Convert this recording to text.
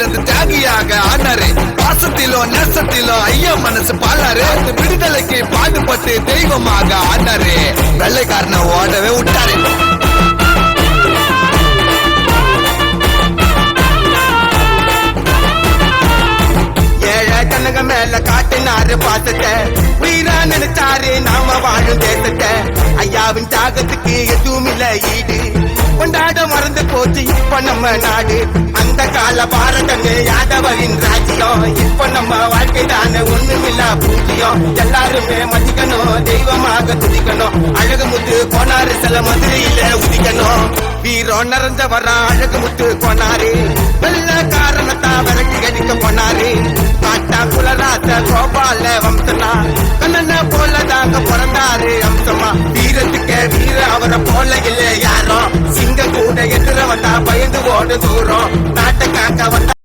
பிறந்து தியாகியாக ஆனாரு. பாசத்திலும் நேசத்திலும் ஐயா மனசு பாலாரு. அந்த விடுதலைக்கு பாடுபட்டு தெய்வமாக ஆனாரு. வெள்ளைக்காரனை ஓடவே விட்டாரு. ஏழை கண்ணக மேல காட்டினாரு பாசத்தை, உயிரா நினைச்சாரு நாம வாழும் தேசத்தை. ஐயாவின் தியாகத்துக்கு எதுவும் இல்ல ஈடு, கொண்டாட மறந்து போச்சு இப்ப நம்ம நாடு. அந்த கால பாரதமே யாதவரின் ராஜ்யம், இப்ப நம்ம வாழ்க்கை தானே ஒண்ணுமில்ல பூஜ்யம். எல்லாருமே மதிக்கணும், தெய்வமாக துதிக்கணும். அழகுமுத்து கோனாரு சில மதுரையில உதிக்கணும். வீரம் நிறைஞ்சவரா அழகுமுத்து கோனாரு, வெள்ள காரணத்தா விரட்டி அடிக்க போனாரு. காட்டா குலராச கோபால வம்சனா, கண்ணன போல தாங்க பிறந்தாரு அம்சமா. வீரத்துக்கு வீர அவரை போல இல்ல யாரும், சிங்க கூட எதிர வந்தா பயந்து ஓடு தூரம். நாட்டை காக்க வந்தா